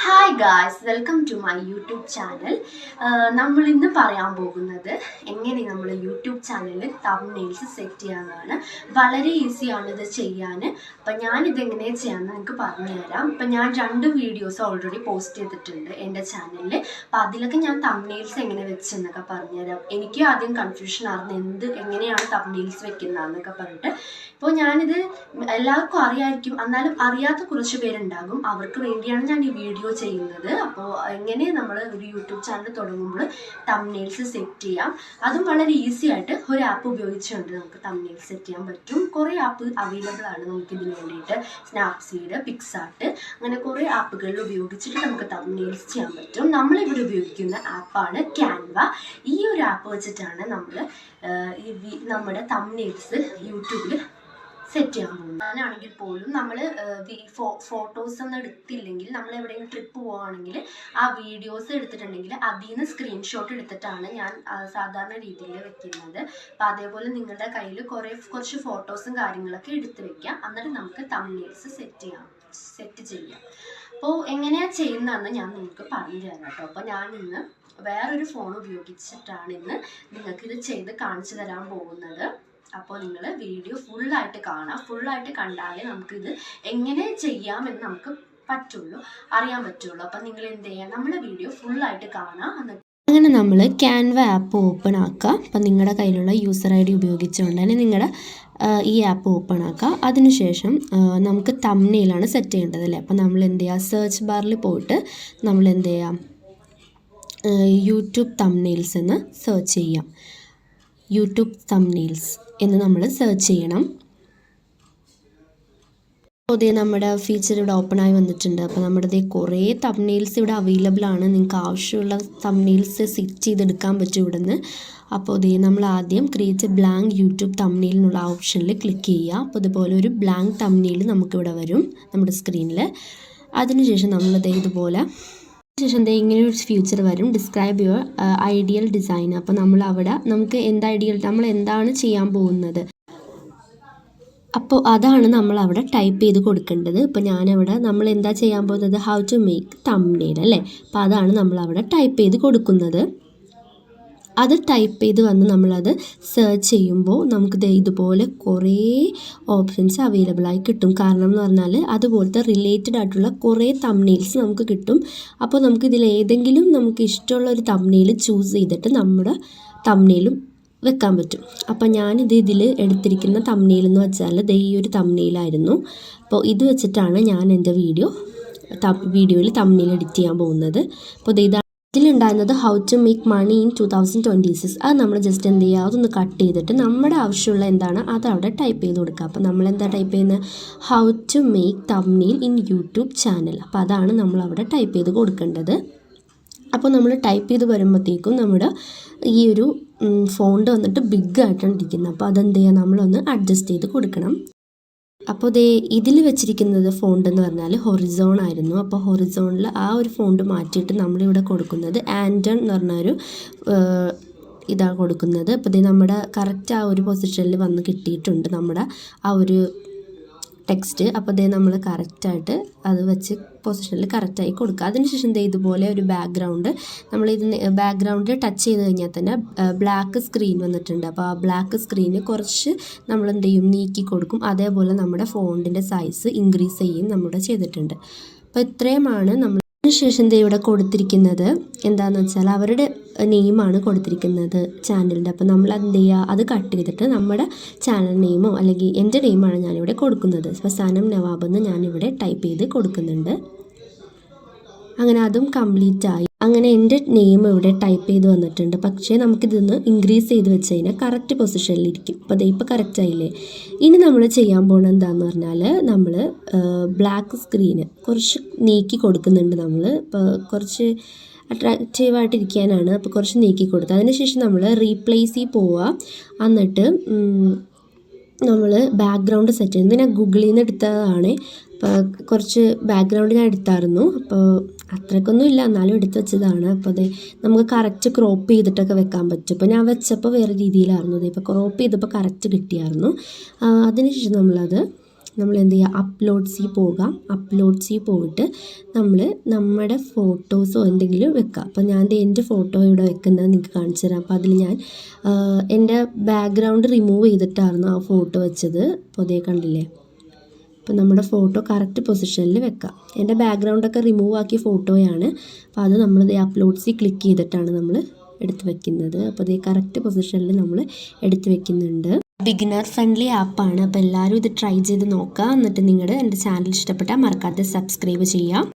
Hi guys, welcome to my YouTube channel. നമ്മൾ ഇന്ന് പറയാൻ പോകുന്നത് എങ്ങനെ നമ്മൾ യൂട്യൂബ് ചാനലിൽ തംബ്നെയിൽസ് സെറ്റ് ചെയ്യാമെന്നാണ്. വളരെ ഈസിയാണ് ഇത് ചെയ്യാൻ. അപ്പം ഞാനിതെങ്ങനെയാണ് ചെയ്യാമെന്ന് നിങ്ങൾക്ക് പറഞ്ഞുതരാം. ഇപ്പം ഞാൻ 2 വീഡിയോസ് ഓൾറെഡി പോസ്റ്റ് ചെയ്തിട്ടുണ്ട് എൻ്റെ ചാനലിൽ. അപ്പം അതിലൊക്കെ ഞാൻ തംബ്നെയിൽസ് എങ്ങനെ വെച്ചെന്നൊക്കെ പറഞ്ഞുതരാം. എനിക്ക് ആദ്യം കൺഫ്യൂഷൻ ആയിരുന്നു എങ്ങനെയാണ് തംബ്നെയിൽസ് വെക്കുന്നതെന്നൊക്കെ പറഞ്ഞിട്ട്. ഇപ്പോൾ ഞാനിത് എല്ലാവർക്കും അറിയാമായിരിക്കും, എന്നാലും അറിയാത്ത കുറച്ച് പേരുണ്ടാകും. അവർക്ക് വേണ്ടിയാണ് ഞാൻ ഈ വീഡിയോ ചെയ്യുന്നത്. അപ്പോൾ എങ്ങനെ നമ്മൾ ഒരു യൂട്യൂബ് ചാനൽ തുടങ്ങുമ്പോൾ തംബ്നെയിൽസ് സെറ്റ് ചെയ്യാം, അതും വളരെ ഈസി ആയിട്ട് ഒരു ആപ്പ് ഉപയോഗിച്ചുകൊണ്ട് നമുക്ക് തംബ്നെയിൽസ് സെറ്റ് ചെയ്യാൻ പറ്റും. കുറേ ആപ്പ് അവൈലബിൾ ആണ് നമുക്ക് ഇതിന് വേണ്ടിയിട്ട്. സ്നാപ്സീഡ്, പിക്സാർട്ട്, അങ്ങനെ കുറേ ആപ്പുകളിൽ ഉപയോഗിച്ചിട്ട് നമുക്ക് തംബ്നെയിൽസ് ചെയ്യാൻ പറ്റും. നമ്മളിവിടെ ഉപയോഗിക്കുന്ന ആപ്പാണ് ക്യാൻവ. ഈ ഒരു ആപ്പ് വെച്ചിട്ടാണ് നമ്മൾ നമ്മുടെ തംബ്നെയിൽസ് യൂട്യൂബിൽ സെറ്റ് ചെയ്യാൻ പോകും. ഞാനാണെങ്കിൽ പോലും നമ്മൾ ഫോട്ടോസ് ഒന്നും എടുത്തില്ലെങ്കിൽ, നമ്മൾ എവിടെയെങ്കിലും ട്രിപ്പ് പോവുകയാണെങ്കിൽ ആ വീഡിയോസ് എടുത്തിട്ടുണ്ടെങ്കിൽ അതിൽ നിന്ന് സ്ക്രീൻഷോട്ട് എടുത്തിട്ടാണ് ഞാൻ സാധാരണ രീതിയിൽ വെക്കുന്നത്. അപ്പം അതേപോലെ നിങ്ങളുടെ കയ്യിൽ കുറച്ച് ഫോട്ടോസും കാര്യങ്ങളൊക്കെ എടുത്ത് വെക്കാം. എന്നിട്ട് നമുക്ക് തംബ്നെയിൽസ് സെറ്റ് ചെയ്യാം. അപ്പോൾ എങ്ങനെയാണ് ചെയ്യുന്നതെന്ന് ഞാൻ നിങ്ങൾക്ക് പറഞ്ഞു തരാം കേട്ടോ. അപ്പോൾ ഞാൻ ഇന്ന് വേറൊരു ഫോൺ ഉപയോഗിച്ചിട്ടാണ് നിങ്ങൾക്കിത് ചെയ്ത് കാണിച്ചു തരാൻ പോകുന്നത്. അപ്പോൾ നിങ്ങൾ വീഡിയോ ഫുള്ളായിട്ട് കാണാം. ഫുള്ളായിട്ട് കണ്ടാലേ നമുക്കിത് എങ്ങനെ ചെയ്യാമെന്ന് നമുക്ക് അറിയാൻ പറ്റുള്ളൂ. അപ്പം നിങ്ങൾ എന്ത് ചെയ്യുക, നമ്മുടെ വീഡിയോ ഫുള്ളായിട്ട് കാണാം. അങ്ങനെ നമ്മൾ ക്യാൻവ ആപ്പ് ഓപ്പൺ ആക്കുക. അപ്പം നിങ്ങളുടെ കയ്യിലുള്ള യൂസർ ID ഉപയോഗിച്ചുകൊണ്ട് തന്നെ നിങ്ങളുടെ ഈ ആപ്പ് ഓപ്പൺ ആക്കുക. അതിനുശേഷം നമുക്ക് തംബ്നെയിലാണ് സെറ്റ് ചെയ്യേണ്ടത് അല്ലേ. അപ്പം നമ്മൾ എന്ത് ചെയ്യുക, സെർച്ച് ബാറിൽ പോയിട്ട് നമ്മൾ എന്ത് ചെയ്യാം, യൂട്യൂബ് തംബ്നെയിൽസ് എന്ന് സെർച്ച് ചെയ്യാം. യൂട്യൂബ് തംബ്നെയിൽസ് എന്ന് നമ്മൾ സെർച്ച് ചെയ്യണം. അപ്പോൾ നമ്മുടെ ഫീച്ചർ ഇവിടെ ഓപ്പൺ ആയി വന്നിട്ടുണ്ട്. അപ്പോൾ നമ്മുടെ കുറേ തംബ്നെയിൽസ് ഇവിടെ അവൈലബിൾ ആണ്. നിങ്ങൾക്ക് ആവശ്യമുള്ള തംബ്നെയിൽസ് സെറ്റ് ചെയ്തെടുക്കാൻ പറ്റും ഇവിടെ നിന്ന്. അപ്പോൾ നമ്മൾ ആദ്യം create A blank YouTube thumbnail എന്നുള്ള ഓപ്ഷനിൽ ക്ലിക്ക് ചെയ്യുക. അപ്പോൾ ഇതുപോലെ ഒരു ബ്ലാങ്ക് തംബ്നെയിൽ നമുക്കിവിടെ വരും നമ്മുടെ സ്ക്രീനിൽ. അതിനുശേഷം നമ്മൾ ഇതുപോലെ ശേഷം ഇങ്ങനെ ഒരു ഫ്യൂച്ചർ വരും, ഡിസ്ക്രൈബ് യുവർ ഐഡിയൽ ഡിസൈൻ. അപ്പോൾ നമുക്ക് നമ്മൾ എന്താണ് ചെയ്യാൻ പോകുന്നത്, അപ്പോൾ അതാണ് നമ്മൾ അവിടെ ടൈപ്പ് ചെയ്ത് കൊടുക്കേണ്ടത്. ഇപ്പോൾ നമ്മൾ എന്താ ചെയ്യാൻ പോകുന്നത്, ഹൗ ടു മേക്ക് തംബ്നെയിൽ അല്ലേ. അപ്പോൾ അതാണ് നമ്മൾ അവിടെ ടൈപ്പ് ചെയ്ത് കൊടുക്കുന്നത്. അത് ടൈപ്പ് ചെയ്ത് വന്ന് നമ്മളത് സെർച്ച് ചെയ്യുമ്പോൾ നമുക്ക് ഇതുപോലെ കുറേ ഓപ്ഷൻസ് അവൈലബിൾ ആയി കിട്ടും. കാരണം എന്ന് പറഞ്ഞാൽ അതുപോലത്തെ റിലേറ്റഡ് ആയിട്ടുള്ള കുറേ തംബ്നെയിൽസ് നമുക്ക് കിട്ടും. അപ്പോൾ നമുക്ക് ഇതിലേതെങ്കിലും നമുക്ക് ഇഷ്ടമുള്ള ഒരു തംബ്നെയിൽ ചൂസ് ചെയ്തിട്ട് നമ്മുടെ തംബ്നെയിലും വെക്കാൻ പറ്റും. അപ്പം ഇതിൽ എടുത്തിരിക്കുന്ന തംബ്നെയിൽ എന്ന് വെച്ചാൽ ഈ ഒരു തംബ്നെയിലായിരുന്നു. അപ്പോൾ ഇത് വെച്ചിട്ടാണ് ഞാൻ എൻ്റെ വീഡിയോയിൽ തംബ്നെയിൽ എഡിറ്റ് ചെയ്യാൻ പോകുന്നത്. അപ്പോൾ ഇതിലുണ്ടായിരുന്നത് how to make money in 2026. അത് നമ്മൾ ജസ്റ്റ് എന്ത് ചെയ്യുക, അതൊന്ന് കട്ട് ചെയ്തിട്ട് നമ്മുടെ ആവശ്യമുള്ള എന്താണ് അത് അവിടെ ടൈപ്പ് ചെയ്ത് കൊടുക്കുക. അപ്പോൾ നമ്മൾ എന്താ ടൈപ്പ് ചെയ്യുന്നത്, how to make thumbnail in YouTube channel. അപ്പോൾ അതാണ് നമ്മൾ അവിടെ ടൈപ്പ് ചെയ്ത് കൊടുക്കേണ്ടത്. അപ്പോൾ നമ്മൾ ടൈപ്പ് ചെയ്ത് വരുമ്പോഴത്തേക്കും നമ്മുടെ ഈ ഒരു ഫോണ്ട് വന്നിട്ട് ബിഗ് ആയിട്ടാണ് ഇരിക്കുന്നത്. അപ്പോൾ അതെന്ത് ചെയ്യുക, നമ്മളൊന്ന് അഡ്ജസ്റ്റ് ചെയ്ത് കൊടുക്കണം. അപ്പോൾ ഇതിൽ വെച്ചിരിക്കുന്നത് ഫോണ്ട് എന്ന് പറഞ്ഞാൽ ഹൊറിസോൺ ആയിരുന്നു. അപ്പോൾ ഹൊറിസോണിൽ ആ ഒരു ഫോണ്ട് മാറ്റിയിട്ട് നമ്മളിവിടെ കൊടുക്കുന്നത് ആൻഡൺ എന്ന് പറഞ്ഞൊരു ഇതാണ് കൊടുക്കുന്നത്. അപ്പോൾ നമ്മുടെ കറക്റ്റ് ആ ഒരു പൊസിഷനിൽ വന്ന് കിട്ടിയിട്ടുണ്ട് നമ്മുടെ ആ ഒരു ടെക്സ്റ്റ്. അപ്പോൾ നമ്മൾ കറക്റ്റായിട്ട് അത് വെച്ച് പൊസിഷനിൽ കറക്റ്റായി കൊടുക്കുക. അതിനുശേഷം ഇതുപോലെ ഒരു ബാക്ക്ഗ്രൗണ്ടിൽ ടച്ച് ചെയ്ത് കഴിഞ്ഞാൽ തന്നെ ബ്ലാക്ക് സ്ക്രീൻ വന്നിട്ടുണ്ട്. അപ്പോൾ ആ ബ്ലാക്ക് സ്ക്രീന് കുറച്ച് നമ്മൾ എന്ത് ചെയ്യും, നീക്കി കൊടുക്കും. അതേപോലെ നമ്മുടെ ഫോണ്ടിൻ്റെ സൈസ് ഇൻക്രീസ് ചെയ്യും നമ്മുടെ ചെയ്തിട്ടുണ്ട്. അപ്പോൾ ഇത്രയുമാണ് നമ്മൾ. അതിനുശേഷം ഇവിടെ കൊടുത്തിരിക്കുന്നത് എന്താണെന്ന് വെച്ചാൽ അവരുടെ നെയിമാണ് കൊടുത്തിരിക്കുന്നത് ചാനലിൻ്റെ. അപ്പോൾ നമ്മൾ എന്ത് ചെയ്യുക, അത് കട്ട് ചെയ്തിട്ട് നമ്മുടെ ചാനൽ നെയിമോ അല്ലെങ്കിൽ എൻ്റെ നെയിമാണ് ഞാനിവിടെ കൊടുക്കുന്നത്. ഇപ്പോൾ സനം നവാബ് എന്ന് ഞാനിവിടെ ടൈപ്പ് ചെയ്ത് കൊടുക്കുന്നുണ്ട്. അങ്ങനെ അതും കംപ്ലീറ്റ് ആയി. അങ്ങനെ എൻ്റെ നെയിം ഇവിടെ ടൈപ്പ് ചെയ്ത് വന്നിട്ടുണ്ട്. പക്ഷേ നമുക്കിതൊന്ന് ഇൻക്രീസ് ചെയ്ത് വെച്ച് കഴിഞ്ഞാൽ കറക്റ്റ് പൊസിഷനിലിരിക്കും. അപ്പോൾ ഇപ്പോൾ കറക്റ്റ് ആയില്ലേ. ഇനി നമ്മൾ ചെയ്യാൻ പോകുന്നത് എന്താണെന്ന് പറഞ്ഞാൽ നമ്മൾ ബ്ലാക്ക് സ്ക്രീന് കുറച്ച് നീക്കി കൊടുക്കുന്നുണ്ട്. നമ്മൾ ഇപ്പോൾ കുറച്ച് അട്രാക്റ്റീവായിട്ടിരിക്കാനാണ്. അപ്പോൾ കുറച്ച് നീക്കി കൊടുത്ത് അതിനുശേഷം നമ്മൾ റീപ്ലേസിൽ പോവുക. എന്നിട്ട് നമ്മൾ ബാക്ക്ഗ്രൗണ്ട് സെറ്റ് ചെയ്യുന്നത് ഞാൻ ഗൂഗിളിൽ നിന്ന് എടുത്തതാണ്. അപ്പോൾ കുറച്ച് ബാക്ക്ഗ്രൗണ്ട് ഞാൻ എടുത്തായിരുന്നു. അപ്പോൾ അത്രയ്ക്കൊന്നും ഇല്ല, എന്നാലും എടുത്ത് വെച്ചതാണ്. അപ്പോൾ നമുക്ക് കറക്റ്റ് ക്രോപ്പ് ചെയ്തിട്ടൊക്കെ വെക്കാൻ പറ്റും. ഇപ്പോൾ ഞാൻ വെച്ചപ്പോൾ വേറെ രീതിയിലായിരുന്നു. ഇപ്പോൾ ക്രോപ്പ് ചെയ്തപ്പോൾ കറക്റ്റ് കിട്ടിയായിരുന്നു. അതിനുശേഷം നമ്മളത് നമ്മൾ എന്ത് ചെയ്യുക, അപ്ലോഡ്സിൽ പോകാം. അപ്ലോഡ്സിൽ പോയിട്ട് നമ്മൾ നമ്മുടെ ഫോട്ടോസോ എന്തെങ്കിലും വെക്കുക. അപ്പോൾ ഞാൻ എൻ്റെ ഫോട്ടോ ഇവിടെ വെക്കുന്നത് നിങ്ങൾക്ക് കാണിച്ചു തരാം. അപ്പോൾ അതിൽ ഞാൻ എൻ്റെ ബാക്ക്ഗ്രൗണ്ട് റിമൂവ് ചെയ്തിട്ടായിരുന്നു ആ ഫോട്ടോ വെച്ചത്. അപ്പോൾ അതേ കണ്ടില്ലേ. അപ്പോൾ നമ്മുടെ ഫോട്ടോ കറക്റ്റ് പൊസിഷനിൽ വെക്കുക. എൻ്റെ ബാക്ക്ഗ്രൗണ്ടൊക്കെ റിമൂവ് ആക്കിയ ഫോട്ടോയാണ്. അപ്പോൾ അത് നമ്മളിത് അപ്ലോഡ്സിൽ ക്ലിക്ക് ചെയ്തിട്ടാണ് നമ്മൾ എടുത്ത് വെക്കുന്നത്. അപ്പോൾ ഇത് കറക്റ്റ് പൊസിഷനിൽ നമ്മൾ എടുത്ത് വെക്കുന്നുണ്ട്. ബിഗിനർ ഫ്രണ്ട്ലി ആപ്പാണ്. അപ്പോൾ എല്ലാവരും ഇത് ട്രൈ ചെയ്ത് നോക്കുക. എന്നിട്ട് നിങ്ങളുടെ എൻ്റെ ചാനൽ ഇഷ്ടപ്പെട്ടാൽ മറക്കാതെ സബ്സ്ക്രൈബ് ചെയ്യുക.